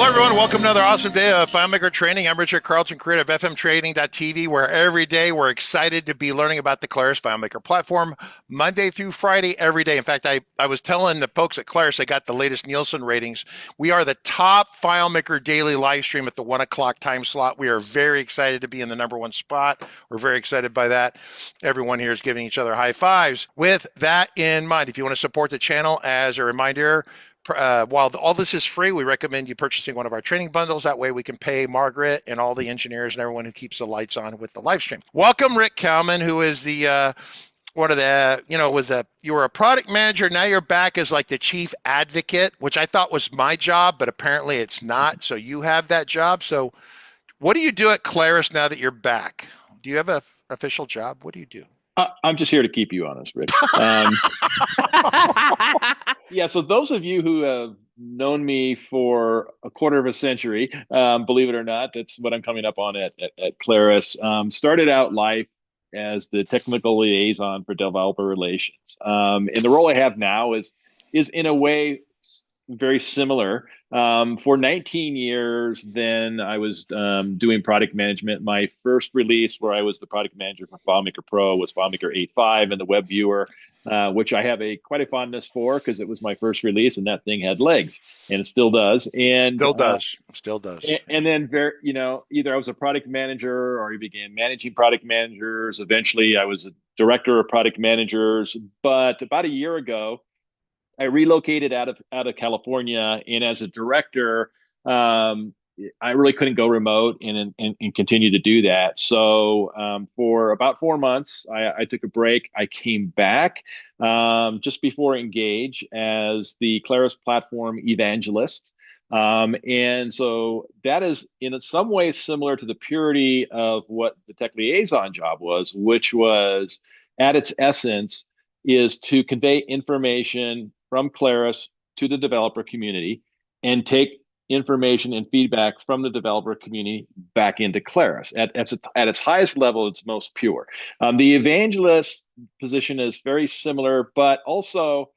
Hello, everyone. Welcome to another awesome day of FileMaker training. I'm Richard Carlton, creator of FMTrading.tv, where every day we're excited to be learning about the Claris FileMaker platform, Monday through Friday, every day. In fact, I was telling the folks at Claris, I got the latest Nielsen ratings. We are the top FileMaker daily live stream at the 1 o'clock time slot. We are very excited to be in the #1 spot. We're very excited by that. Everyone here is giving each other high fives. With that in mind, if you want to support the channel, as a reminder, while all this is free, we recommend you purchasing one of our training bundles. That way we can pay Margaret and all the engineers and everyone who keeps the lights on with the live stream. Welcome, Rick Kalman, who is the one of the, you were a product manager. Now you're back as like the chief advocate, which I thought was my job, but apparently it's not. So you have that job. So what do you do at Claris now that you're back? Do you have an official job? What do you do? I'm just here to keep you honest, Rick. Yeah, so those of you who have known me for a quarter of a century, believe it or not, that's what I'm coming up on at Claris. Started out life as the technical liaison for developer relations. And the role I have now is in a way very similar. For 19 years, then I was doing product management. My first release where I was the product manager for FileMaker Pro was FileMaker 8.5 and the web viewer, which I have quite a fondness for because it was my first release and that thing had legs and it still does. And Still does. And then either I was a product manager or I began managing product managers. Eventually, I was a director of product managers. But about a year ago, I relocated out of California, and as a director, I really couldn't go remote and continue to do that. So for about 4 months, I took a break. I came back just before Engage as the Claris platform evangelist. And so that is in some ways similar to the purity of what the tech liaison job was, which was at its essence is to convey information from Claris to the developer community and take information and feedback from the developer community back into Claris. At its highest level, it's most pure. The evangelist position is very similar, but also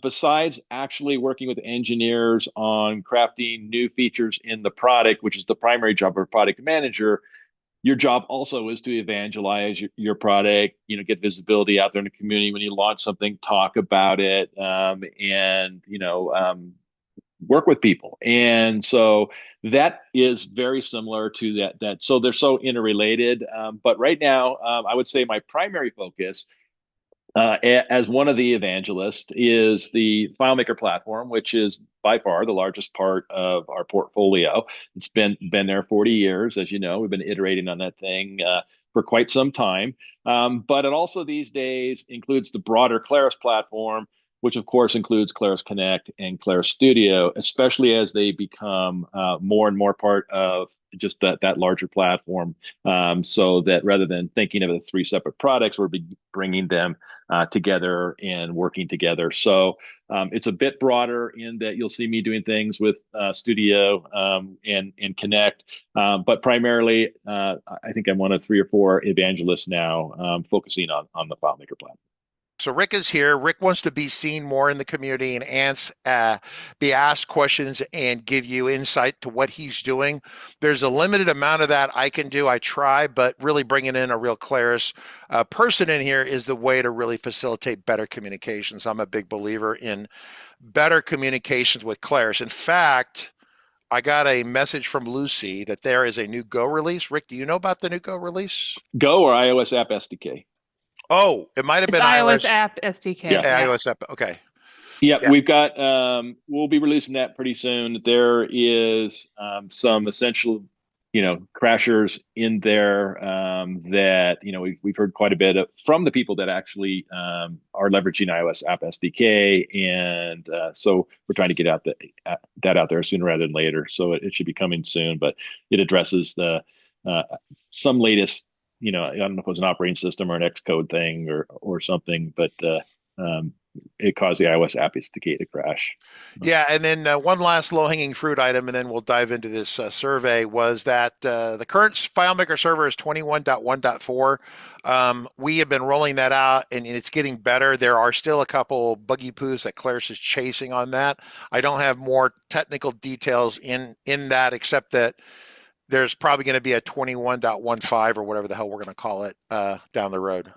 besides actually working with engineers on crafting new features in the product, which is the primary job of a product manager, your job also is to evangelize your product, get visibility out there in the community. When you launch something, talk about it, and work with people. And so that is very similar to that. So they're so interrelated. But right now, I would say my primary focus as one of the evangelists is the FileMaker platform, which is by far the largest part of our portfolio. It's been there 40 years, as you know. We've been iterating on that thing for quite some time. But it also these days includes the broader Claris platform, which of course includes Claris Connect and Claris Studio, especially as they become more and more part of just that larger platform. So that rather than thinking of it as three separate products, we're bringing them together and working together. So it's a bit broader in that you'll see me doing things with Studio and Connect, but primarily I think I'm one of 3 or 4 evangelists now focusing on the FileMaker platform. So Rick is here. Rick wants to be seen more in the community and be asked questions and give you insight to what he's doing. There's a limited amount of that I can do. I try, but really bringing in a real Claris person in here is the way to really facilitate better communications. I'm a big believer in better communications with Claris. In fact, I got a message from Lucy that there is a new Go release. Rick, do you know about the new Go release? Go or iOS App SDK? Oh, it might have It's been iOS iOS app SDK. Yeah. iOS app. Okay. Yeah, Yeah. we've got we'll be releasing that pretty soon. There is some essential, crashers in there that we've heard quite a bit from the people that actually are leveraging iOS App SDK, and so we're trying to get that out there sooner rather than later. So it should be coming soon, but it addresses the some latest. I don't know if it was an operating system or an Xcode thing or something, but it caused the iOS app SDK to crash. Yeah, and then one last low-hanging fruit item, and then we'll dive into this survey, was that the current FileMaker server is 21.1.4. We have been rolling that out, and it's getting better. There are still a couple buggy poos that Claris is chasing on that. I don't have more technical details in that, except that there's probably going to be a 21.15 or whatever the hell we're going to call it down the road.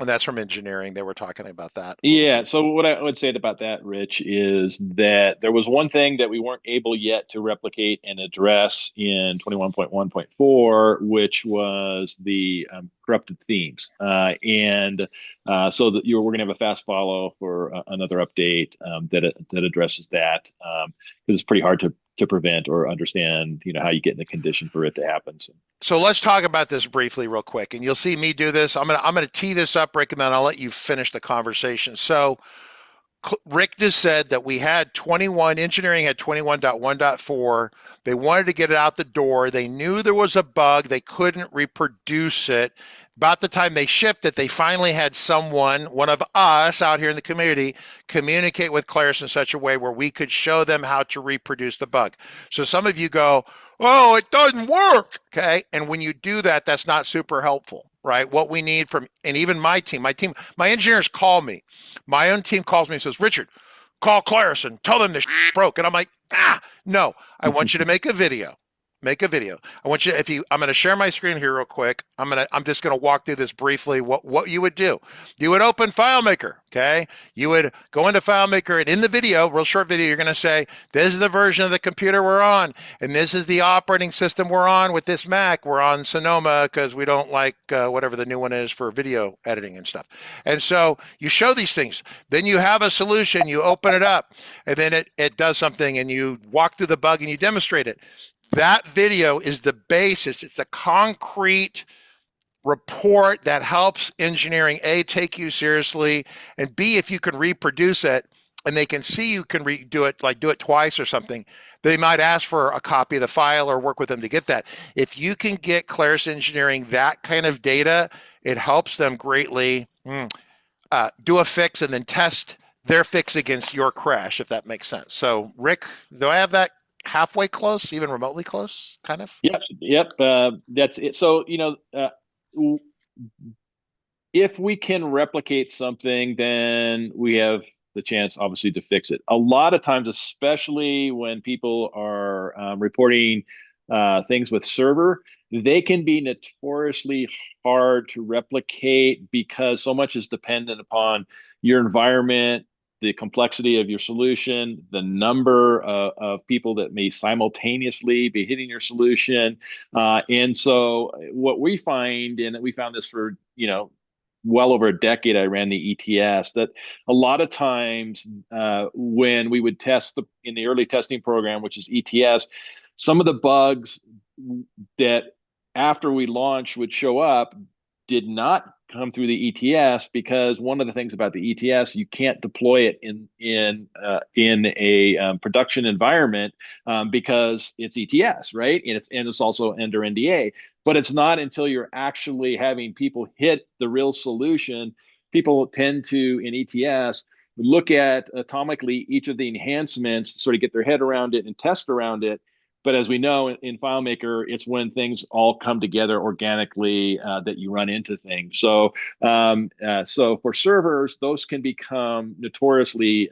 And that's from engineering. They were talking about that a little Yeah, bit. so what I would say about that, Rich, is that there was one thing that we weren't able yet to replicate and address in 21.1.4, which was the corrupted themes. So that we're going to have a fast follow for another update that addresses that, because it's pretty hard to prevent or understand, how you get in the condition for it to happen. So let's talk about this briefly, real quick, and you'll see me do this. I'm gonna tee this up, Rick, and then I'll let you finish the conversation. So Rick just said that we had 21, engineering had 21.1.4. They wanted to get it out the door. They knew there was a bug. They couldn't reproduce it. About the time they shipped it, they finally had someone, one of us out here in the community, communicate with Claris in such a way where we could show them how to reproduce the bug. So some of you go, oh, it doesn't work. Okay. And when you do that, that's not super helpful, right? What we need from, and even my engineers call me. My own team calls me and says, Richard, call Claris and tell them this broke. And I'm like, no, I want you to make a video. Make a video. I want you, I'm going to share my screen here real quick. I'm just going to walk through this briefly. What you would do. You would open FileMaker, okay? You would go into FileMaker, and in the video, real short video, you're going to say, this is the version of the computer we're on, and this is the operating system we're on with this Mac. We're on Sonoma because we don't like whatever the new one is for video editing and stuff. And so you show these things. Then you have a solution, you open it up, and then it does something, and you walk through the bug and you demonstrate it. That video is the basis. It's a concrete report that helps engineering, A, take you seriously, and B, if you can reproduce it and they can see you can do it, like do it twice or something, they might ask for a copy of the file or work with them to get that. If you can get Claris Engineering that kind of data, it helps them greatly do a fix and then test their fix against your crash, if that makes sense. So, Rick, do I have that halfway close, even remotely close, kind of? Yep. That's it. So, if we can replicate something, then we have the chance, obviously, to fix it. A lot of times, especially when people are reporting things with server, they can be notoriously hard to replicate because so much is dependent upon your environment, the complexity of your solution, the number of people that may simultaneously be hitting your solution. And so what we find, and we found this for, well over a decade, I ran the ETS, that a lot of times when we would test in the early testing program, which is ETS, some of the bugs that after we launched would show up did not come through the ETS, because one of the things about the ETS, you can't deploy it in a production environment because it's ETS, right? And it's also under NDA. But it's not until you're actually having people hit the real solution. People tend to, in ETS, look at atomically each of the enhancements, sort of get their head around it and test around it. But as we know in FileMaker, it's when things all come together organically that you run into things. So for servers, those can become notoriously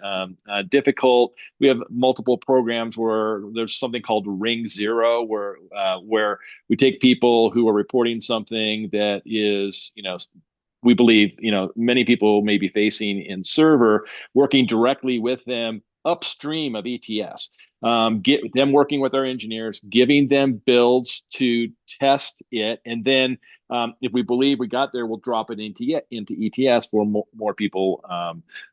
difficult. We have multiple programs where there's something called Ring Zero, where we take people who are reporting something that is, we believe, many people may be facing in server, working directly with them upstream of ETS. Get them working with our engineers, giving them builds to test it, and then if we believe we got there, we'll drop it into ETS for more people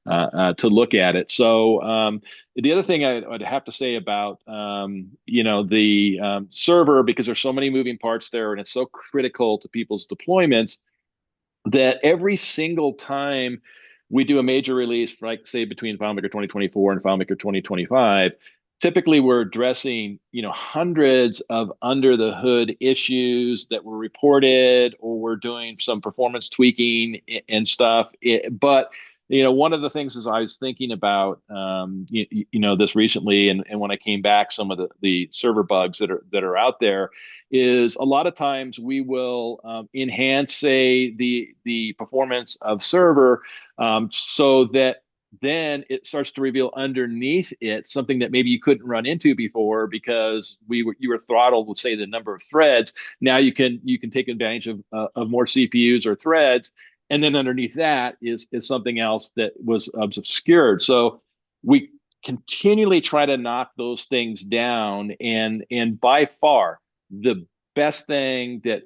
to look at it. So the other thing I'd have to say about the server, because there's so many moving parts there, and it's so critical to people's deployments, that every single time we do a major release, like say between FileMaker 2024 and FileMaker 2025, typically we're addressing hundreds of under the hood issues that were reported, or we're doing some performance tweaking and stuff. But one of the things is I was thinking about, this recently, and when I came back, some of the server bugs that are out there is a lot of times we will enhance, say, the performance of server, so that then it starts to reveal underneath it something that maybe you couldn't run into before because you were throttled with, say, the number of threads. Now you can take advantage of more CPUs or threads, and then underneath that is something else that was obscured. So we continually try to knock those things down, and by far the best thing that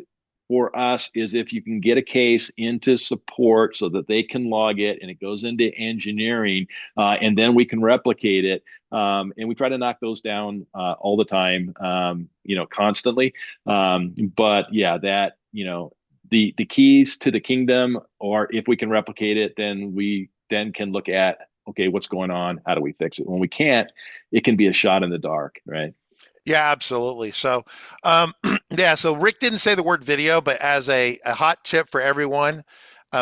for us is if you can get a case into support so that they can log it and it goes into engineering, and then we can replicate it. And we try to knock those down all the time, constantly. But yeah, that, the keys to the kingdom, or if we can replicate it, then we then can look at, okay, what's going on? How do we fix it? When we can't, it can be a shot in the dark, right? Yeah, absolutely. So, yeah, so Rick didn't say the word video, but as a hot tip for everyone,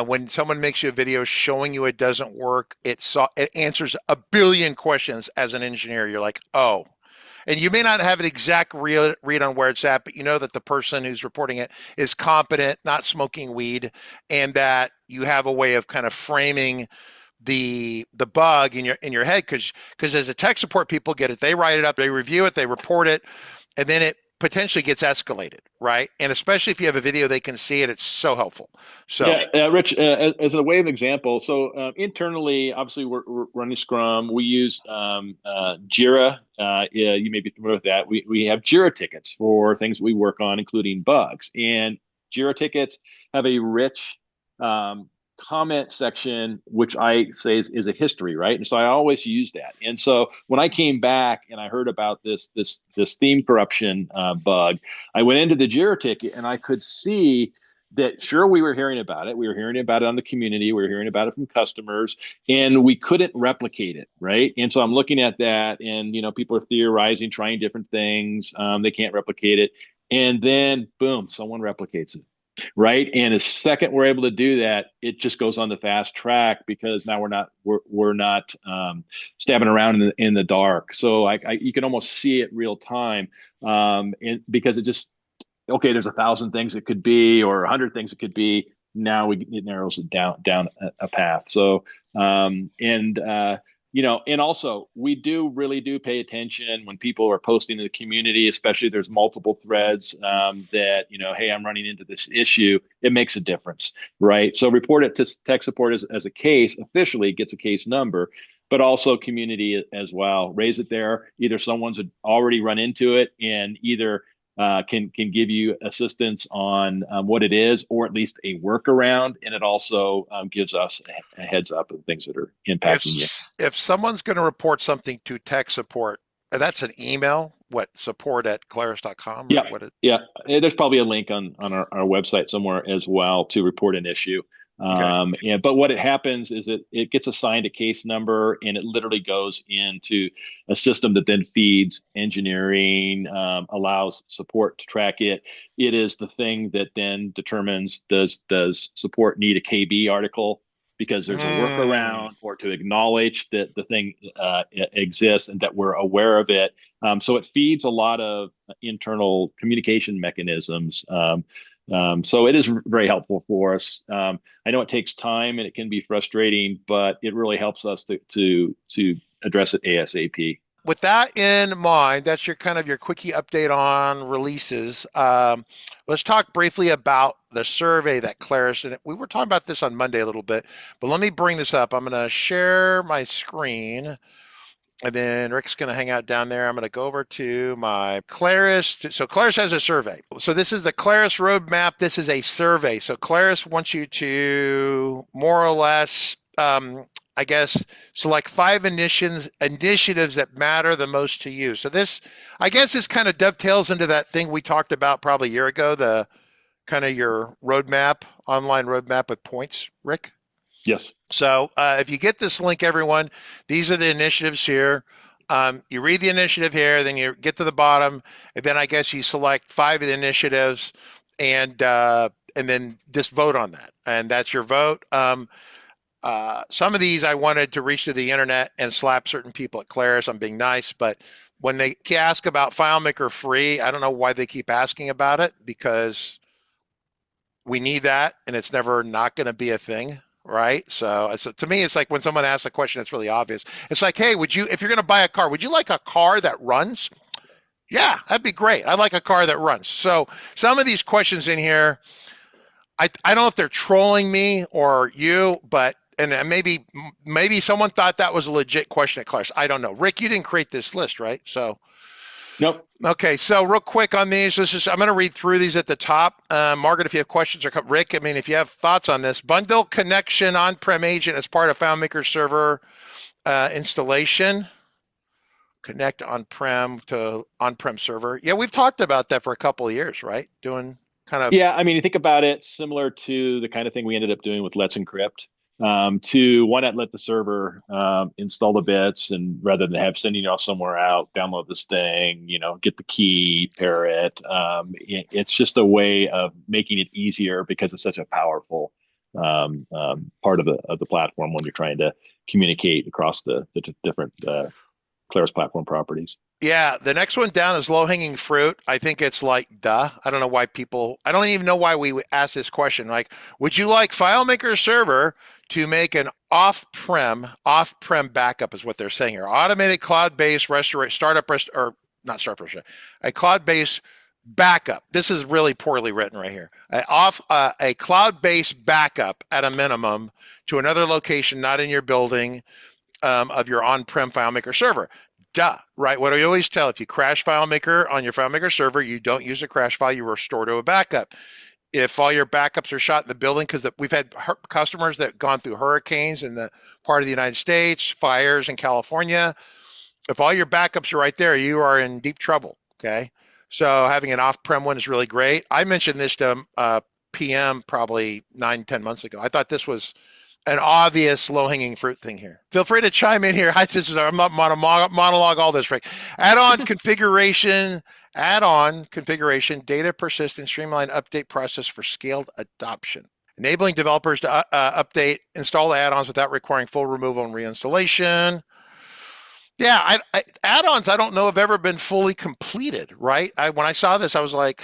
when someone makes you a video showing you it doesn't work, it answers a billion questions as an engineer. You're like, oh, and you may not have an exact read on where it's at, but you know that the person who's reporting it is competent, not smoking weed, and that you have a way of kind of framing the bug in your head, because as a tech support, people get it, they write it up, they review it, they report it, and then it potentially gets escalated, right? And especially if you have a video they can see it, it's so helpful. So Yeah, Rich, as a way of example, so internally, obviously, we're running Scrum. We use Jira. Yeah, you may be familiar with that. We have Jira tickets for things we work on, including bugs. And Jira tickets have a rich um, comment section, which I say is a history, right? And so I always use that. And so when I came back and I heard about this theme corruption bug, I went into the Jira ticket and I could see that, sure, we were hearing about it. We were hearing about it on the community. We were hearing about it from customers, and we couldn't replicate it, right? And so I'm looking at that, and people are theorizing, trying different things. They can't replicate it, and then boom, someone replicates it, right? And the second we're able to do that, it just goes on the fast track because now we're not stabbing around in the dark. So you can almost see it real time, and because it just, okay, there's 1,000 things it could be, or 100 things it could be. Now it narrows it down a path. So, and also we really do pay attention when people are posting in the community, especially if there's multiple threads, that, hey, I'm running into this issue. It makes a difference, right? So report it to tech support as a case, officially gets a case number, but also community as well. Raise it there. Either someone's already run into it and either can give you assistance on what it is, or at least a workaround, and it also gives us a heads up of things that are if impacting you. if someone's going to report something to tech support, that's an email, what, support@claris.com, or Yeah, what it? yeah. There's probably a link on our website somewhere as well to report an issue. Okay. But what it happens is it gets assigned a case number, and it literally goes into a system that then feeds engineering, allows support to track it. It is the thing that then determines, does support need a KB article because there's a Mm. workaround, or to acknowledge that the thing exists and that we're aware of it. So it feeds a lot of internal communication mechanisms. So it is very helpful for us. I know it takes time and it can be frustrating, but it really helps us to address it ASAP. With that in mind, that's your kind of your quickie update on releases. Let's talk briefly about the survey that Claris, and we were talking about this on Monday a little bit, but let me bring this up. I'm going to share my screen, and then Rick's going to hang out down there. I'm going to go over to my Claris. So Claris has a survey. So this is the Claris roadmap. This is a survey. So Claris wants you to more or less, I guess, select 5 initiatives that matter the most to you. So this, I guess, this kind of dovetails into that thing we talked about probably a year ago, the kind of your roadmap, online roadmap with points, Rick. Yes. So if you get this link, everyone, these are the initiatives here. You read the initiative here, then you get to the bottom, and then I guess you select 5 of the initiatives, and then just vote on that, and that's your vote. Some of these I wanted to reach to the internet and slap certain people at Claris. I'm being nice, but when they ask about FileMaker free, I don't know why they keep asking about it because we need that and it's never not going to be a thing, right? So to me, it's like when someone asks a question that's really obvious. It's like, hey, would you, if you're going to buy a car, would you like a car that runs? Yeah, that'd be great. I'd like a car that runs. So some of these questions in here, I don't know if they're trolling me or you, but and maybe someone thought that was a legit question at Claris. I don't know. Rick, you didn't create this list, right? So Nope. okay, so real quick on these, I'm going to read through these at the top. Margaret, if you have questions or Rick, I mean, if you have thoughts on this, bundle connection on-prem agent as part of FileMaker server installation. Connect on-prem to on-prem server. Yeah, we've talked about that for a couple of years, right? Doing kind of. Yeah, I mean, you think about it, similar to the kind of thing we ended up doing with Let's Encrypt. To why not let the server install the bits, and rather than have sending it off somewhere out, download this thing, get the key, pair it. It's just a way of making it easier because it's such a powerful part of the platform when you're trying to communicate across the different Claris platform properties. Yeah, the next one down is low hanging fruit. I think it's like, duh. I don't know why I don't even know why we would ask this question. Like, would you like FileMaker server to make an off-prem backup is what they're saying here. Automated cloud-based or not startup rest, a cloud-based backup. This is really poorly written right here. A cloud-based backup at a minimum to another location, not in your building, of your on-prem FileMaker server. Duh, right? What do we always tell? If you crash FileMaker on your FileMaker server, you don't use a crash file, you restore to a backup. If all your backups are shot in the building, because we've had customers that have gone through hurricanes in the part of the United States, fires in California, if all your backups are right there, you are in deep trouble, okay? So having an off-prem one is really great. I mentioned this to PM probably 9, 10 months ago. I thought this was an obvious low-hanging fruit thing here. Feel free to chime in here. I'm not monologue all this, Rick. Add-on configuration, data persistent, streamlined update process for scaled adoption. Enabling developers to install add-ons without requiring full removal and reinstallation. Yeah, add-ons I don't know have ever been fully completed, right? When I saw this, I was like,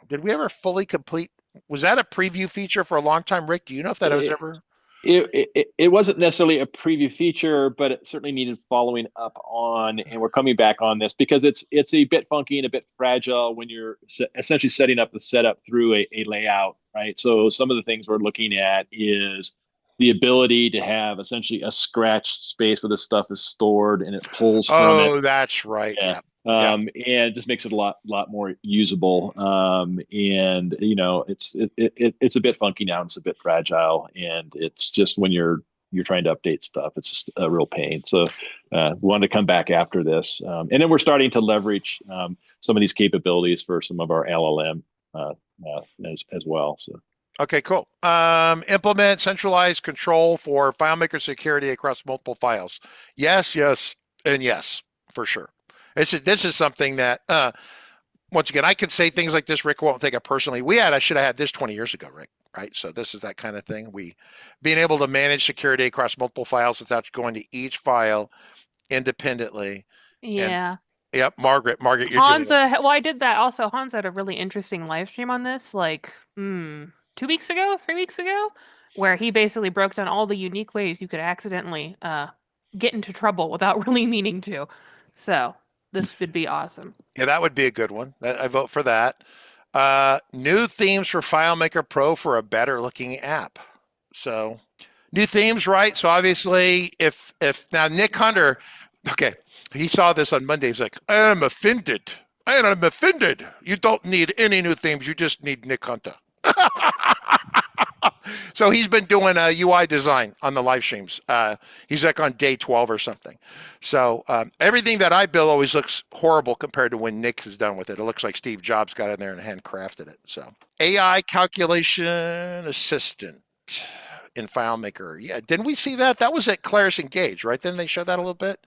did we ever fully complete? Was that a preview feature for a long time, Rick? Do you know if that was It, ever? it wasn't necessarily a preview feature, but it certainly needed following up on, and we're coming back on this because it's a bit funky and a bit fragile when you're essentially setting up the setup through a layout, right? So some of the things we're looking at is the ability to have essentially a scratch space where the stuff is stored and it pulls from it. Oh, that's right. Yeah. Yeah. Yeah. And it just makes it a lot more usable. And it's a bit funky now. And it's a bit fragile, and it's just when you're trying to update stuff, it's just a real pain. So, we wanted to come back after this, and then we're starting to leverage some of these capabilities for some of our LLM as well. So. Okay, cool. Implement centralized control for FileMaker security across multiple files. Yes, yes, and yes, for sure. This is something that, once again, I could say things like this. Rick won't take it personally. I should have had this 20 years ago, Rick. Right. So this is that kind of thing. Being able to manage security across multiple files without going to each file independently. And Yeah. yep, Margaret, you're doing it. Hansa, well, I did that also. Hansa had a really interesting live stream on this, like, 2 weeks ago, 3 weeks ago, where he basically broke down all the unique ways you could accidentally get into trouble without really meaning to. So this would be awesome. Yeah, that would be a good one. I vote for that. New themes for FileMaker Pro for a better looking app. So new themes, right? So obviously, if now Nick Hunter, okay, he saw this on Monday. He's like, I am offended. I am offended. You don't need any new themes. You just need Nick Hunter. So he's been doing a UI design on the live streams. He's like on day 12 or something. So everything that I build always looks horrible compared to when Nick is done with it. It looks like Steve Jobs got in there and handcrafted it. So AI calculation assistant in FileMaker. Yeah, didn't we see that? That was at Claris Engage, right? Didn't they show that a little bit?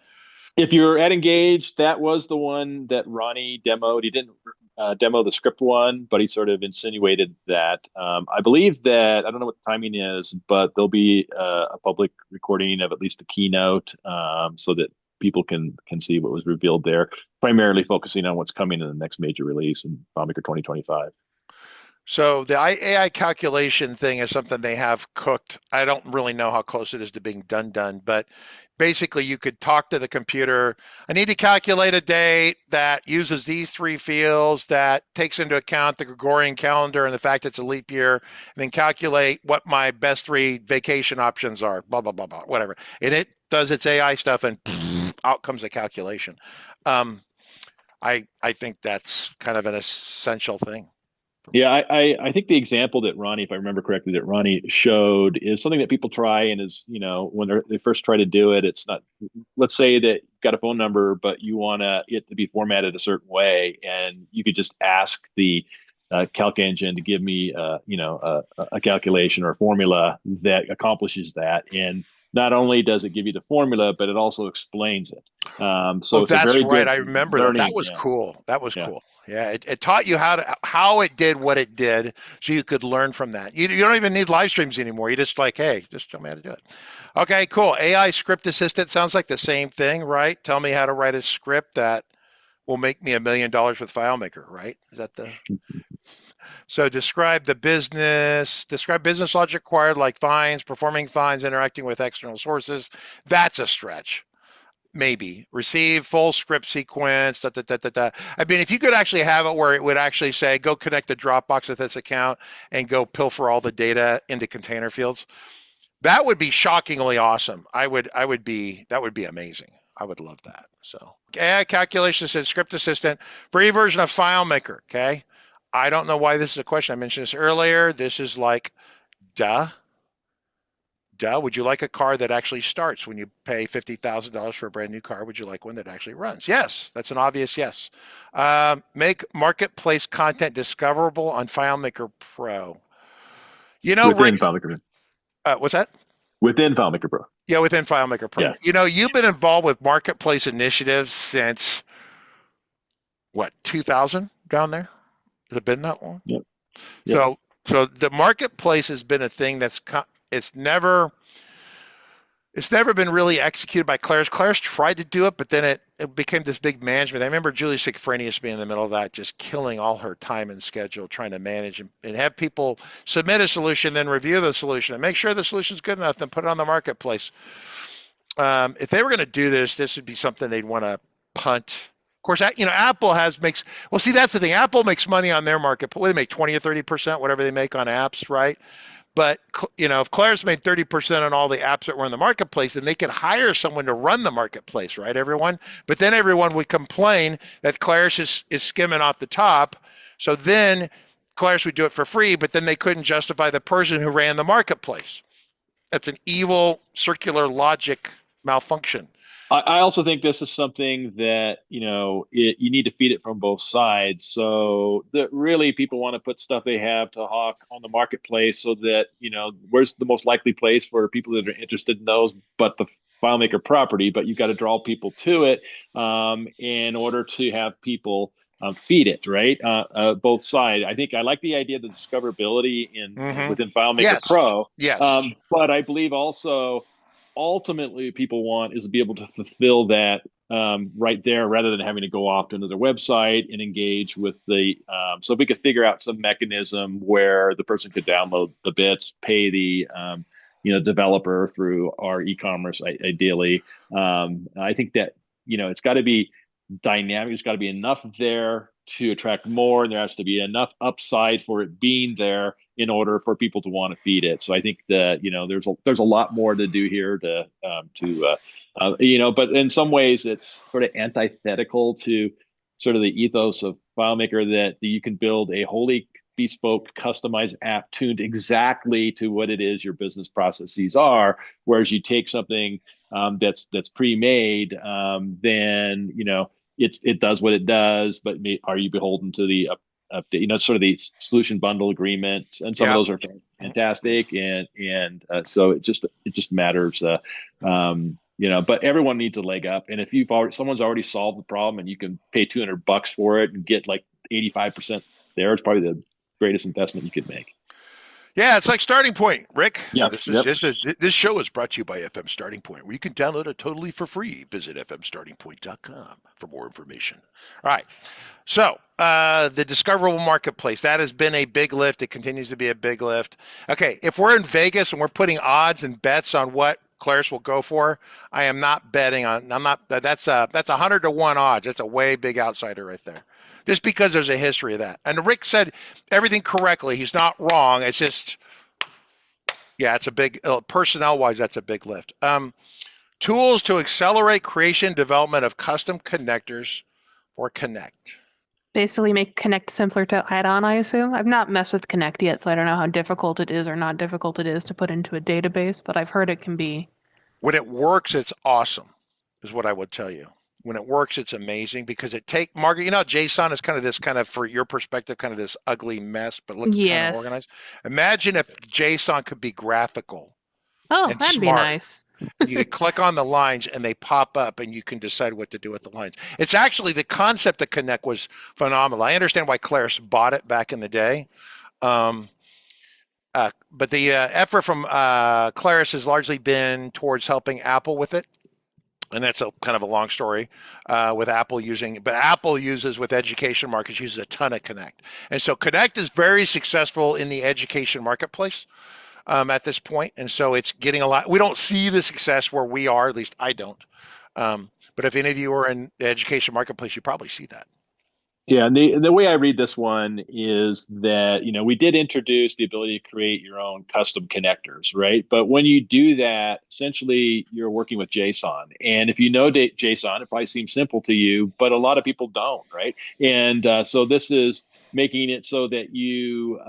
If you're at Engage, that was the one that Ronnie demoed. He didn't demo the script one, but he sort of insinuated that. I believe that I don't know what the timing is, but there'll be a public recording of at least the keynote, so that people can see what was revealed there, primarily focusing on what's coming in the next major release in FileMaker 2025. So the AI calculation thing is something they have cooked. I don't really know how close it is to being done, but basically you could talk to the computer. I need to calculate a date that uses these three fields that takes into account the Gregorian calendar and the fact it's a leap year, and then calculate what my best three vacation options are, blah, blah, blah, blah, whatever. And it does its AI stuff and out comes the calculation. I think that's kind of an essential thing. Yeah, I think the example that Ronnie, if I remember correctly, that Ronnie showed is something that people try and is, when they first try to do it, it's not, let's say that you've got a phone number, but you want it to be formatted a certain way, and you could just ask the calc engine to give me, a calculation or a formula that accomplishes that. And not only does it give you the formula, but it also explains it. So Oh, it's a that's very right. good I remember that. That learning. was Yeah, cool. That was yeah. cool. Yeah, it taught you how it did what it did, so you could learn from that. You don't even need live streams anymore. You just like, hey, just tell me how to do it. Okay, cool. AI script assistant sounds like the same thing, right? Tell me how to write a script that will make me $1 million with FileMaker, right? Is that the so describe business logic required like fines, performing fines, interacting with external sources. That's a stretch. Maybe receive full script sequence. Da, da, da, da, da. I mean, if you could actually have it where it would actually say, go connect the Dropbox with this account and go pilfer all the data into container fields, that would be shockingly awesome. That would be amazing. I would love that. So AI calculation says script assistant, free version of FileMaker. Okay. I don't know why this is a question. I mentioned this earlier. This is like, duh. Would you like a car that actually starts when you pay $50,000 for a brand new car? Would you like one that actually runs? Yes, that's an obvious yes. Make marketplace content discoverable on FileMaker Pro. Rick, Within FileMaker, what's that? within FileMaker Pro. Yeah, within FileMaker Pro. Yeah. You've been involved with marketplace initiatives since what, 2000 down there? Has it been that long? Yep. Yep. So the marketplace has been a thing it's never been really executed by Claris. Claris tried to do it, but then it became this big management. I remember Julie Sigfrenius being in the middle of that, just killing all her time and schedule, trying to manage and have people submit a solution, then review the solution and make sure the solution's good enough, then put it on the marketplace. If they were going to do this would be something they'd want to punt. Of course, Apple makes, well, see, that's the thing. Apple makes money on their market. They make 20 or 30%, whatever they make on apps, right? But if Claris made 30% on all the apps that were in the marketplace, then they could hire someone to run the marketplace, right, everyone? But then everyone would complain that Claris is skimming off the top. So then Claris would do it for free, but then they couldn't justify the person who ran the marketplace. That's an evil circular logic malfunction. I also think this is something that, you need to feed it from both sides. So that really people want to put stuff they have to hawk on the marketplace so that, where's the most likely place for people that are interested in those, but the FileMaker property, but you've got to draw people to it in order to have people feed it, right? Both sides. I think I like the idea of the discoverability within FileMaker Yes. Pro. Yes. But I believe also ultimately people want is to be able to fulfill that right there rather than having to go off to another website and engage with the so we could figure out some mechanism where the person could download the bits, pay the developer through our e-commerce ideally. I think that it's got to be dynamic. There's got to be enough there to attract more, and there has to be enough upside for it being there in order for people to want to feed it. So I think that there's a lot more to do here but in some ways it's sort of antithetical to sort of the ethos of FileMaker that you can build a wholly bespoke, customized app tuned exactly to what it is your business processes are. Whereas you take something that's pre-made, then it does what it does. But are you beholden to the sort of the solution bundle agreements, and some of those are fantastic, and so it just matters. But everyone needs a leg up, and if someone's already solved the problem, and you can pay $200 for it and get like 85% there, it's probably the greatest investment you could make. Yeah, it's like Starting Point, Rick. Yeah. Yep. This show is brought to you by FM Starting Point, where you can download it totally for free. Visit fmstartingpoint.com for more information. All right. So the discoverable marketplace, that has been a big lift. It continues to be a big lift. Okay, if we're in Vegas and we're putting odds and bets on what Claris will go for, I am not betting on. I'm not. That's 100 to 1 odds. That's a way big outsider right there. Just because there's a history of that. And Rick said everything correctly. He's not wrong. It's just, yeah, it's a big personnel wise. That's a big lift. Tools to accelerate creation development of custom connectors for Connect. Basically make Connect simpler to add on, I assume. I've not messed with Connect yet, so I don't know how difficult it is or not difficult it is to put into a database, but I've heard it can be. When it works, it's awesome, is what I would tell you. When it works, it's amazing because Margaret, JSON is kind of, for your perspective, kind of this ugly mess, but looks kind of organized. Imagine if JSON could be graphical and that'd be smart. nice. You can click on the lines and they pop up and you can decide what to do with the lines. It's actually, the concept of Connect was phenomenal. I understand why Claris bought it back in the day. But the effort from Claris has largely been towards helping Apple with it. And that's kind of a long story with Apple but Apple uses with education markets, uses a ton of Connect. And so Connect is very successful in the education marketplace at this point. And so it's getting a lot. We don't see the success where we are, at least I don't. But if any of you are in the education marketplace, you probably see that. Yeah, and the way I read this one is that, we did introduce the ability to create your own custom connectors, right? But when you do that, essentially you're working with JSON. And if you know JSON, it probably seems simple to you, but a lot of people don't, right? And so this is making it so that you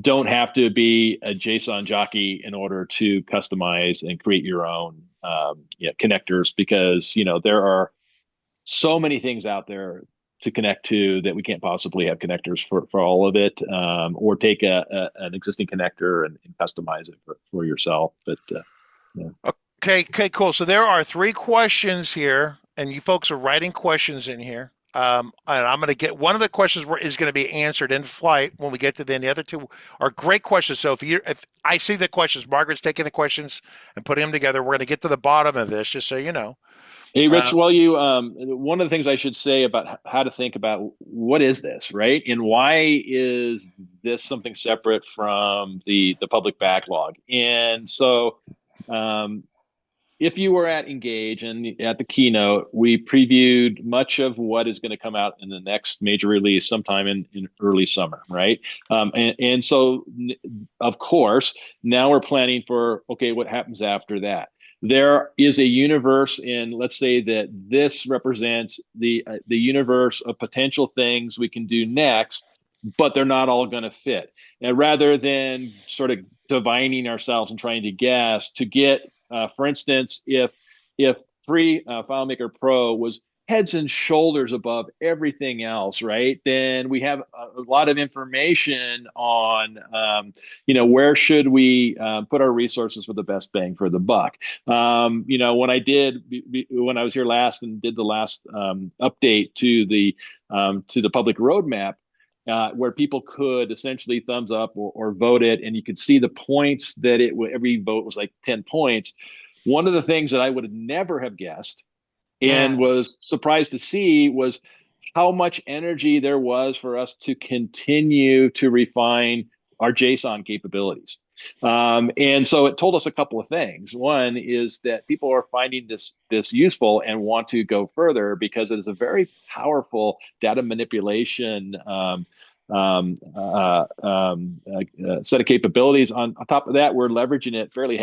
don't have to be a JSON jockey in order to customize and create your own connectors, because, there are so many things out there to connect to that we can't possibly have connectors for all of it, or take an existing connector and customize it for yourself. But yeah. Okay, cool. So there are 3 questions here, and you folks are writing questions in here. And I'm going to get one of the questions is going to be answered in flight when we get to the end. The other 2 are great questions. So if I see the questions, Margaret's taking the questions and putting them together. We're going to get to the bottom of this, just so you know. Hey, Rich, one of the things I should say about how to think about what is this, right? And why is this something separate from the public backlog? And so if you were at Engage and at the Keynote, we previewed much of what is going to come out in the next major release sometime in early summer, right? And so, of course, now we're planning for, okay, what happens after that? There is a universe, and let's say that this represents the universe of potential things we can do next, but they're not all going to fit. And rather than sort of divining ourselves and trying to guess, to get, for instance, if free FileMaker Pro was heads and shoulders above everything else, right? Then we have a lot of information on, where should we put our resources for the best bang for the buck. When I was here last and did the last update to the public roadmap, where people could essentially thumbs up or vote it, and you could see the points that every vote was like 10 points. One of the things that I would never have guessed and was surprised to see was how much energy there was for us to continue to refine our JSON capabilities. And so it told us a couple of things. One is that people are finding this useful and want to go further because it is a very powerful data manipulation set of capabilities. On top of that, we're leveraging it fairly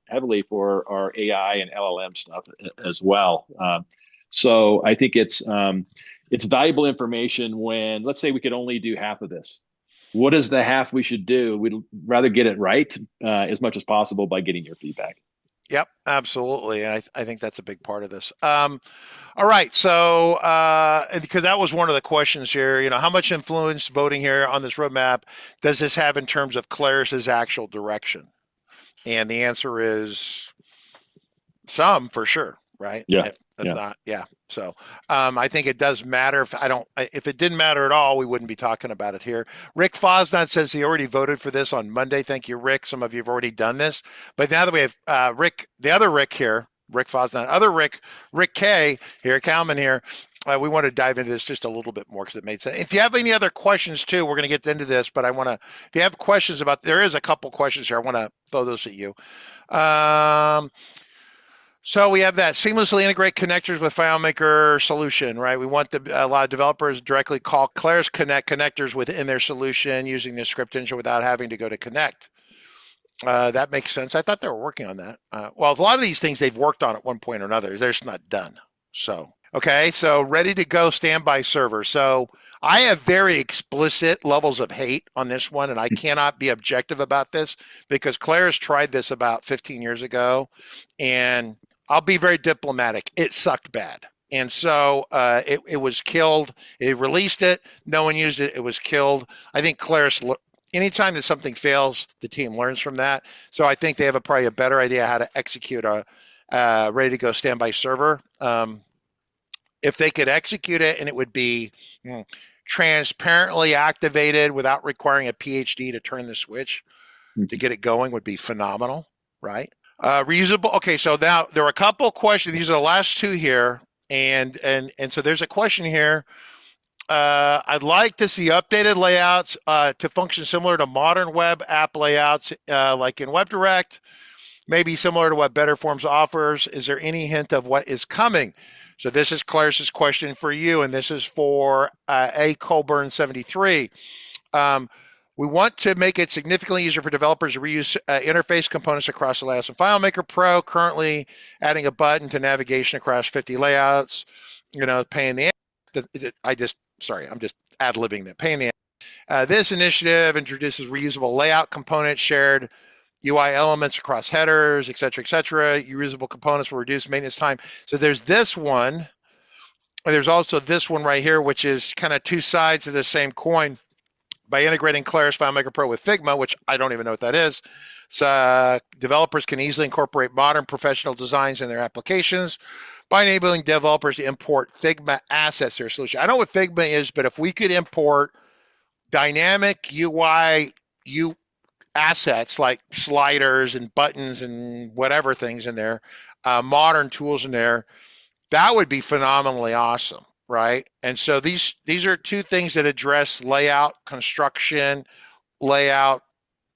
heavily for our AI and LLM stuff as well. So I think it's valuable information when, let's say, we could only do half of this. What is the half we should do? We'd rather get it right as much as possible by getting your feedback. Yep, absolutely. And I think that's a big part of this. All right. So, because that was one of the questions here, how much influence voting here on this roadmap does this have in terms of Claris's actual direction? And the answer is some, for sure. right? Yeah. If not, yeah. So I think it does matter. If it didn't matter at all, we wouldn't be talking about it here. Rick Fosnot says he already voted for this on Monday. Thank you, Rick. Some of you have already done this, but now that we have Rick, the other Rick here, Rick Fosnot, other Rick K here, Kalman here. We want to dive into this just a little bit more because it made sense. If you have any other questions too, we're going to get into this, but if you have questions there is a couple questions here. I want to throw those at you. So we have that seamlessly integrate connectors with FileMaker solution, right? We want a lot of developers directly call Claris Connect connectors within their solution using the script engine without having to go to connect. That makes sense. I thought they were working on that. Well, a lot of these things they've worked on at one point or another. They're just not done. So, okay, so ready to go standby server. So I have very explicit levels of hate on this one, and I cannot be objective about this because Claris tried this about 15 years ago, and I'll be very diplomatic. It sucked bad. And so it was killed. It released it. No one used it. It was killed. I think Claris, anytime that something fails, the team learns from that. So I think they have probably a better idea how to execute a ready to go standby server. If they could execute it and it would be transparently activated without requiring a PhD to turn the switch to get it going would be phenomenal, right? Reusable. Okay, so now there are a couple questions. These are the last two here, and so there's a question here. I'd like to see updated layouts to function similar to modern web app layouts, like in WebDirect, maybe similar to what Better Forms offers. Is there any hint of what is coming? So this is Claris's question for you, and this is for A. Colburn 73. We want to make it significantly easier for developers to reuse interface components across the layouts in FileMaker Pro, currently adding a button to navigation across 50 layouts, paying the, I'm just ad-libbing that, paying the, this initiative introduces reusable layout components, shared UI elements across headers, et cetera, et cetera. Reusable components will reduce maintenance time. So there's this one. There's also this one right here, which is kind of two sides of the same coin. By integrating Claris FileMaker Pro with Figma, which I don't even know what that is, so developers can easily incorporate modern professional designs in their applications by enabling developers to import Figma assets to their solution. I know what Figma is, but if we could import dynamic UI assets like sliders and buttons and whatever things in there, modern tools in there, that would be phenomenally awesome. Right. And so these are two things that address layout, construction, layout,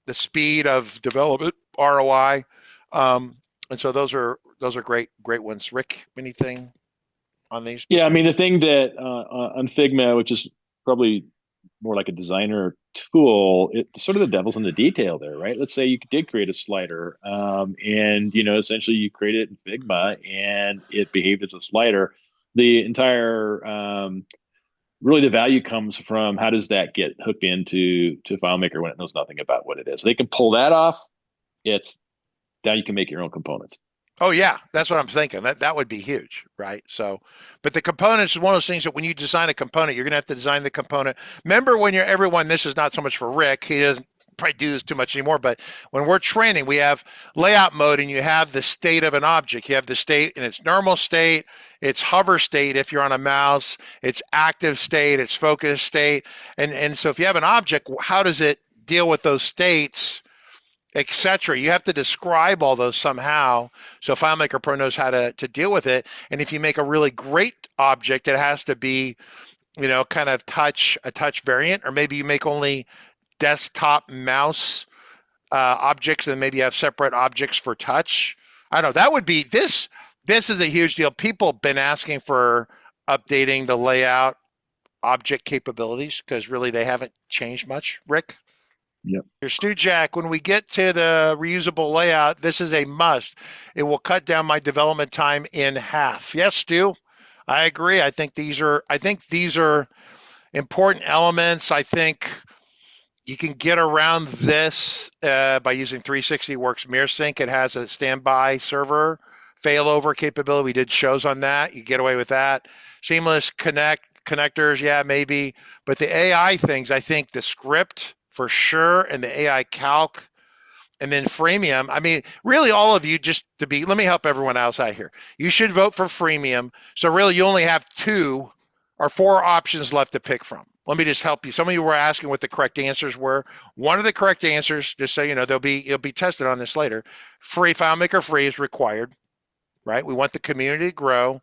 the speed of development, ROI. And so those are great ones. Rick, anything on these? Yeah, I mean, the thing that on Figma, which is probably more like a designer tool, it sort of the devil's in the detail there, right? Let's say you did create a slider, and essentially you create it in Figma and it behaved as a slider. The entire really the value comes from how does that get hooked into FileMaker when it knows nothing about what it is. They can pull that off. It's now you can make your own components. Oh yeah, that's what I'm thinking. That would be huge, right? So, but the components is one of those things that when you design a component, you're going to have to design the component. Remember when everyone, this is not so much for Rick, he doesn't probably do this too much anymore, but when we're training, we have layout mode and you have the state of an object. You have the state in its normal state, its hover state if you're on a mouse, its active state, its focus state. And so if you have an object, how does it deal with those states, etc.? You have to describe all those somehow. So FileMaker Pro knows how to deal with it. And if you make a really great object, it has to be, kind of a touch variant, or maybe you make only desktop mouse objects and maybe you have separate objects for touch. I don't know. That would be this. This is a huge deal. People have been asking for updating the layout object capabilities because really they haven't changed much. Rick? Yep. Here's Stu Jack. When we get to the reusable layout, this is a must. It will cut down my development time in half. Yes, Stu, I agree. I think these are important elements. I think you can get around this by using 360 Works Mirror Sync. It has a standby server failover capability. We did shows on that. You get away with that. Seamless connectors, yeah, maybe. But the AI things, I think the script for sure, and the AI calc and then freemium. I mean, really, all of you, just to be, let me help everyone else out here. You should vote for freemium. So really, you only have 2 or 4 options left to pick from. Let me just help you. Some of you were asking what the correct answers were. One of the correct answers, just so you know, it'll be tested on this later. Free FileMaker Free is required, right? We want the community to grow.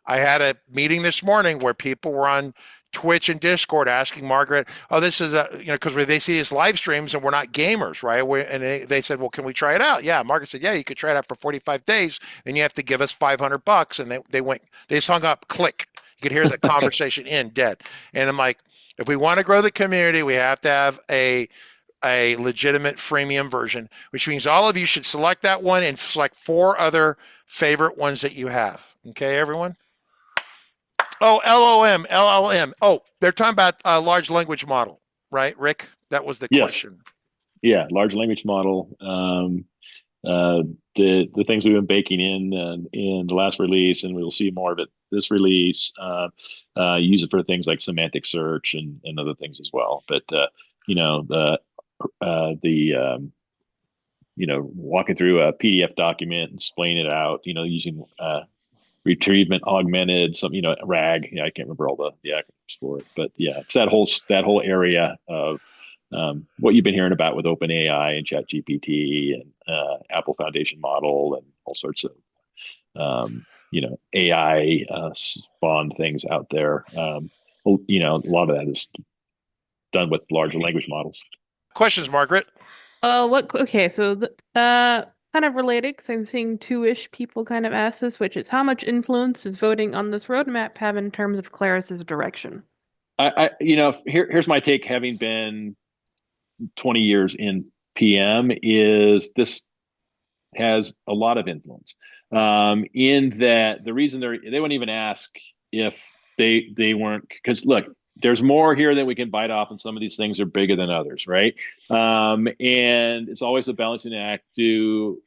I had a meeting this morning where people were on Twitch and Discord asking Margaret, "Oh, this is a because they see these live streams and we're not gamers, right?" And they said, "Well, can we try it out?" Yeah, Margaret said, "Yeah, you could try it out for 45 days, and you have to give us $500." And they just hung up, click. You could hear the conversation end dead. And I'm like, if we want to grow the community, we have to have a legitimate freemium version, which means all of you should select that one and select 4 other favorite ones that you have. Okay, everyone? Oh, LLM. Oh, they're talking about a large language model, right, Rick? That was the Yes. question. Yeah. Large language model. The things we've been baking in the last release, and we'll see more of it this release. Use it for things like semantic search and other things as well. But you know the walking through a PDF document and splaying it out. Using retrievement augmented RAG. Yeah, I can't remember all the acronyms for it, but yeah, it's that whole area of what you've been hearing about with OpenAI and ChatGPT and Apple Foundation Model and all sorts of AI spawned things out there. A lot of that is done with large language models. Questions, Margaret? Okay, so kind of related because I'm seeing two-ish people kind of ask this, which is how much influence does voting on this roadmap have in terms of Claris's direction? Here's my take, having been 20 years in PM, is this has a lot of influence. In that the reason they wouldn't even ask if they weren't, because look, there's more here that we can bite off, and some of these things are bigger than others, right? And it's always a balancing act. Do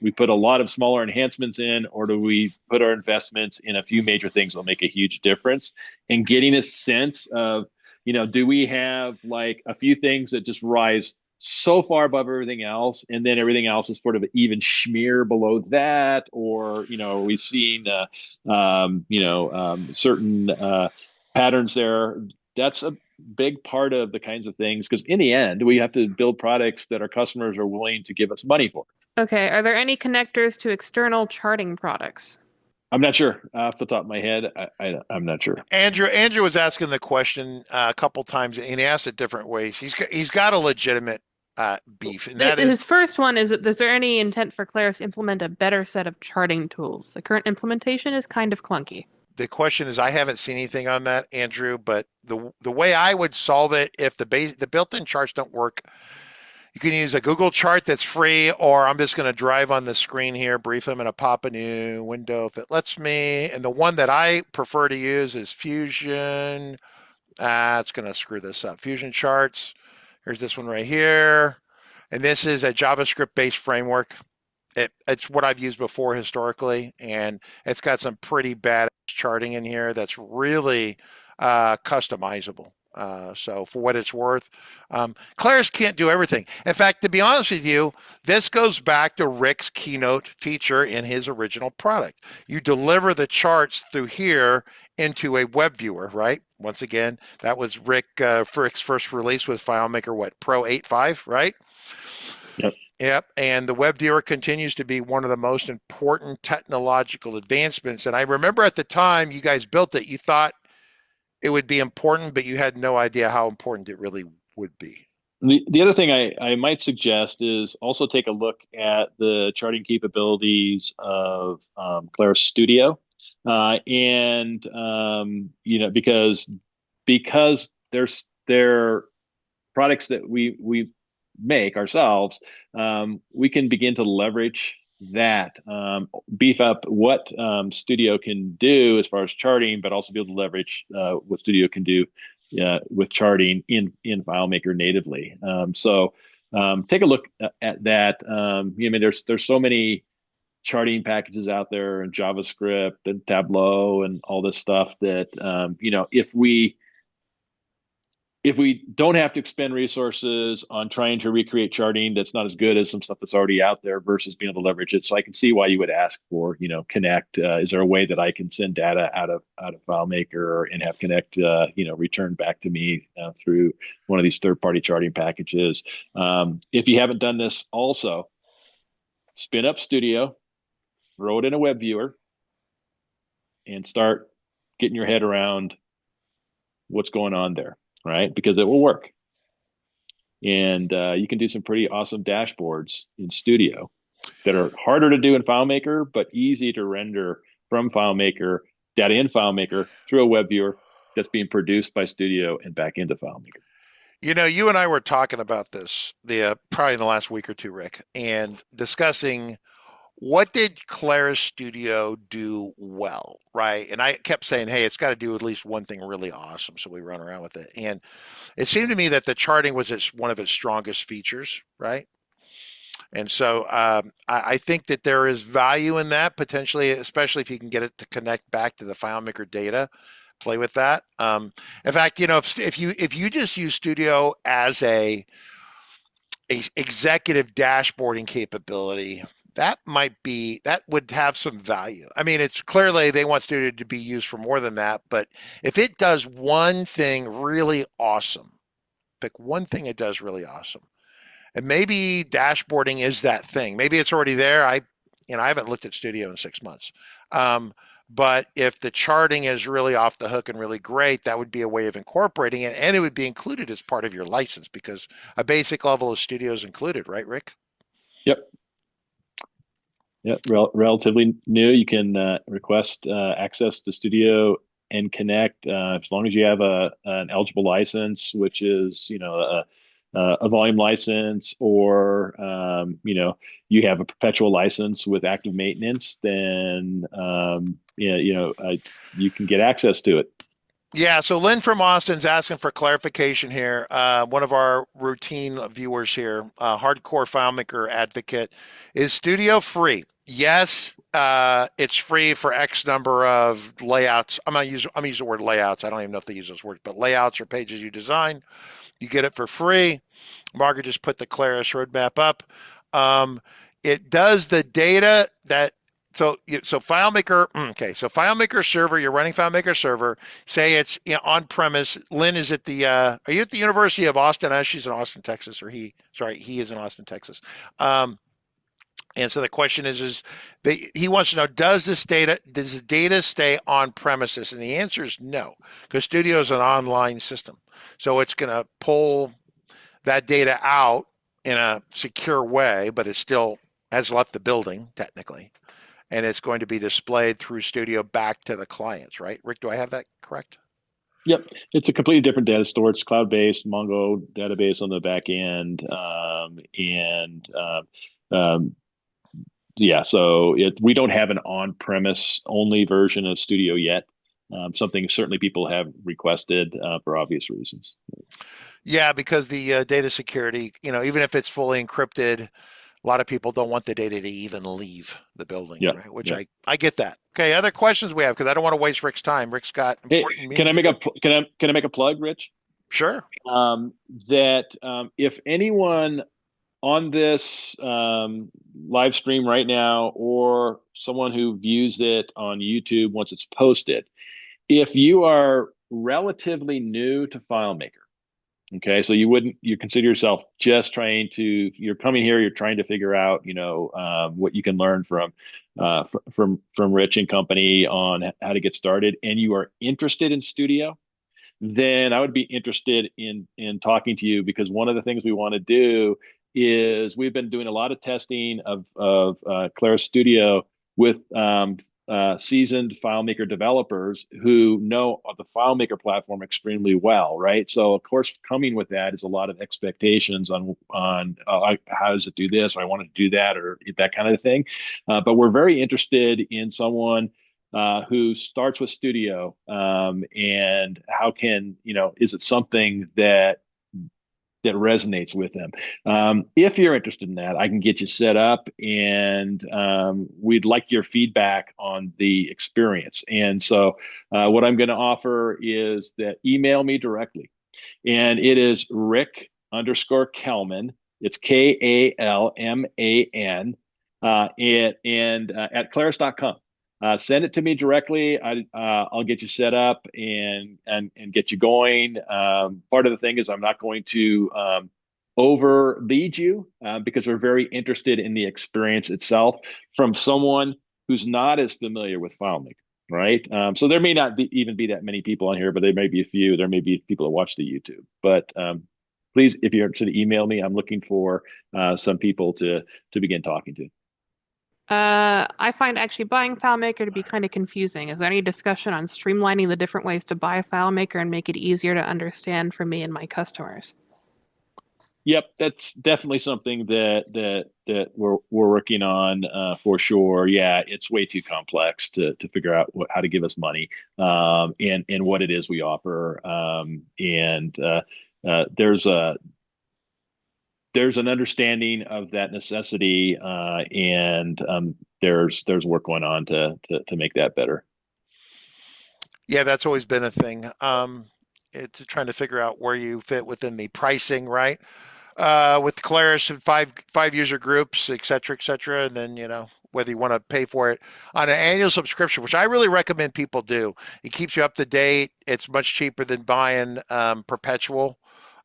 we put a lot of smaller enhancements in, or do we put our investments in a few major things that will make a huge difference? And getting a sense of, do we have like a few things that just rise so far above everything else, and then everything else is sort of even schmear below that, or are we seeing certain patterns there? That's a big part of the kinds of things, because in the end, we have to build products that our customers are willing to give us money for. Okay, are there any connectors to external charting products? I'm not sure off the top of my head. I'm not sure. Andrew was asking the question a couple times, and he asked it different ways. He's got a legitimate beef, and that His is first one is there any intent for Claris to implement a better set of charting tools? The current implementation is kind of clunky. the question is I haven't seen anything on that, Andrew, but the way I would solve it, if the built-in charts don't work, you can use a Google chart that's free, or I'm just going to drive on the screen here briefly. I'm going to pop a new window if it lets me. And the one that I prefer to use is Fusion. It's going to screw this up. Fusion charts. Here's this one right here. And this is a JavaScript-based framework. It's what I've used before historically, and it's got some pretty bad charting in here that's really customizable. So for what it's worth, Claris can't do everything. In fact, to be honest with you, this goes back to Rick's Keynote feature in his original product. You deliver the charts through here into a web viewer, right? Once again, that was Rick's first release with FileMaker, Pro 8.5, right? Yep. Yep, and the web viewer continues to be one of the most important technological advancements. And I remember at the time you guys built it, you thought it would be important, but you had no idea how important it really would be. The other thing I might suggest is also take a look at the charting capabilities of Claris Studio, and because they're products that we make ourselves, we can begin to leverage that, beef up what Studio can do as far as charting, but also be able to leverage what Studio can do with charting in FileMaker natively. So take a look at that. I mean, there's so many charting packages out there, and JavaScript and Tableau and all this stuff that if if we don't have to expend resources on trying to recreate charting that's not as good as some stuff that's already out there versus being able to leverage it. So I can see why you would ask for, Connect. Is there a way that I can send data out of FileMaker and have Connect, return back to me through one of these third-party charting packages? If you haven't done this, also spin up Studio, throw it in a web viewer, and start getting your head around what's going on there, right? Because it will work. And you can do some pretty awesome dashboards in Studio that are harder to do in FileMaker, but easy to render from FileMaker, data in FileMaker through a web viewer that's being produced by Studio and back into FileMaker. You and I were talking about this probably in the last week or two, Rick, and discussing what did Claris Studio do well, right? And I kept saying, hey, it's got to do at least one thing really awesome. So we run around with it. And it seemed to me that the charting was one of its strongest features, right? And so I think that there is value in that potentially, especially if you can get it to connect back to the FileMaker data, play with that. In fact, if you just use Studio as a executive dashboarding capability, that would have some value. I mean, it's clearly they want Studio to be used for more than that, but if it does one thing really awesome, pick one thing it does really awesome. And maybe dashboarding is that thing. Maybe it's already there. I haven't looked at Studio in 6 months. But if the charting is really off the hook and really great, that would be a way of incorporating it, and it would be included as part of your license because a basic level of Studio is included, right, Rick? Yep. Yeah, relatively new. You can request access to Studio and Connect as long as you have an eligible license, which is a volume license, or you have a perpetual license with active maintenance. Then you can get access to it. Yeah, so Lynn from Austin's asking for clarification here. One of our routine viewers here, hardcore FileMaker advocate, is Studio free? Yes, it's free for X number of layouts. I'm gonna use the word layouts. I don't even know if they use those words, but layouts or pages you design. You get it for free. Margaret just put the Claris roadmap up. It does the data that so FileMaker. Okay, so FileMaker server. You're running FileMaker server. Say it's on premise. Lynn is at the. Are you at the University of Austin? She's in Austin, Texas, or he? Sorry, he is in Austin, Texas. And so the question is he wants to know, does the data stay on premises? And the answer is no, because Studio is an online system. So it's going to pull that data out in a secure way, but it still has left the building technically. And it's going to be displayed through Studio back to the clients, right? Rick, do I have that correct? Yep, it's a completely different data store. It's cloud-based, Mongo database on the back end, yeah. So we don't have an on-premise only version of Studio yet. Something certainly people have requested for obvious reasons. Yeah, because the data security, even if it's fully encrypted, a lot of people don't want the data to even leave the building, Yeah, right? Which yeah. I get that. Okay, other questions we have because I don't want to waste Rick's time. Rick's got important Hey, meetings. can I make a plug, Rich? Sure. If anyone on this live stream right now, or someone who views it on YouTube once it's posted, if you are relatively new to FileMaker, okay, so you consider yourself just you're coming here, you're trying to figure out, what you can learn from Rich and company on how to get started, and you are interested in Studio, then I would be interested in talking to you, because one of the things we want to do is we've been doing a lot of testing of Claris Studio with seasoned FileMaker developers who know the FileMaker platform extremely well, right? So of course, coming with that is a lot of expectations on how does it do this, or I want to do that, or that kind of thing. But we're very interested in someone who starts with Studio, and how is it something that resonates with them? If you're interested in that, I can get you set up, and we'd like your feedback on the experience. And so what I'm going to offer is that email me directly. And it is Rick underscore Kalman. It's Kalman, at Claris.com. Send it to me directly. I'll get you set up and get you going. Part of the thing is I'm not going to over lead you because we're very interested in the experience itself from someone who's not as familiar with FileMaker, right? So there may not even be that many people on here, but there may be a few. There may be people that watch the YouTube. But please, if you're interested, email me. I'm looking for some people to begin talking to. I find actually buying FileMaker to be kind of confusing. Is there any discussion on streamlining the different ways to buy FileMaker and make it easier to understand for me and my customers? Yep, that's definitely something that we're working on for sure. Yeah, it's way too complex to figure out how to give us money and what it is we offer. There's an understanding of that necessity, and there's work going on to make that better. Yeah, that's always been a thing. It's trying to figure out where you fit within the pricing, right? With Claris and five user groups, et cetera, and then whether you want to pay for it on an annual subscription, which I really recommend people do. It keeps you up to date. It's much cheaper than buying perpetual,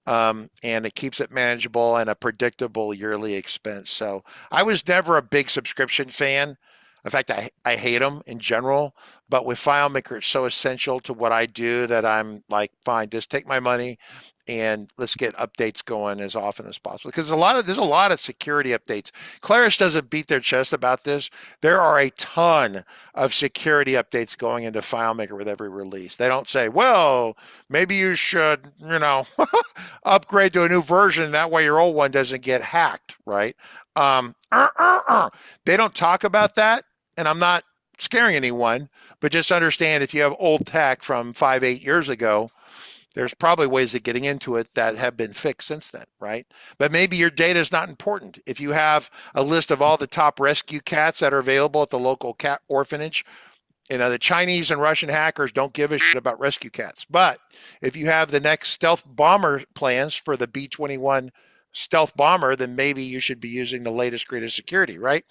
and it keeps it manageable and a predictable yearly expense. So I was never a big subscription fan. In fact, I hate them in general, but with FileMaker, it's so essential to what I do that I'm like, fine, just take my money and let's get updates going as often as possible. Because there's a lot of security updates. Claris doesn't beat their chest about this. There are a ton of security updates going into FileMaker with every release. They don't say, well, maybe you should, upgrade to a new version. That way your old one doesn't get hacked, right? They don't talk about that. And I'm not scaring anyone, but just understand if you have old tech from 8 years ago, there's probably ways of getting into it that have been fixed since then, right? But maybe your data is not important. If you have a list of all the top rescue cats that are available at the local cat orphanage, the Chinese and Russian hackers don't give a shit about rescue cats. But if you have the next stealth bomber plans for the B-21 stealth bomber, then maybe you should be using the latest, greatest security, right?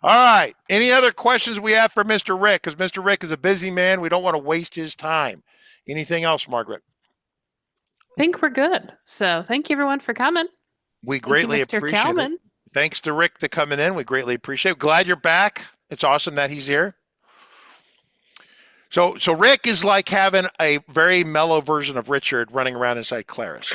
All right. Any other questions we have for Mr. Rick? Because Mr. Rick is a busy man. We don't want to waste his time. Anything else, Margaret? I think we're good. So thank you everyone for coming. We Thank you, greatly Mr. appreciate Kalman. it. Thanks to Rick for coming in. We greatly appreciate it. Glad you're back. It's awesome that he's here. So Rick is like having a very mellow version of Richard running around inside Claris.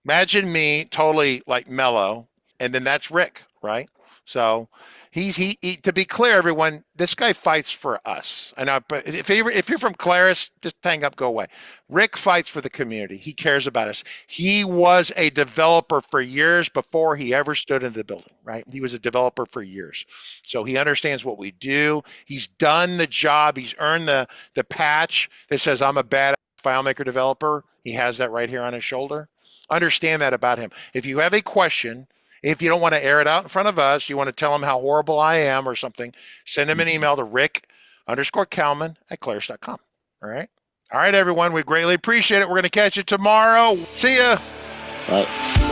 Imagine me totally like mellow, and then that's Rick, right? So he to be clear, everyone, this guy fights for us. I know, but if you're from Claris, just hang up, go away. Rick fights for the community. He cares about us. He was a developer for years before he ever stood in the building, right? He was a developer for years. So he understands what we do. He's done the job. He's earned the patch that says I'm a bad FileMaker developer. He has that right here on his shoulder. Understand that about him. If you have a question, if you don't want to air it out in front of us, you want to tell him how horrible I am or something, send him an email to Rick_Kalman at Claris.com. All right. All right, everyone. We greatly appreciate it. We're going to catch you tomorrow. See ya. Bye.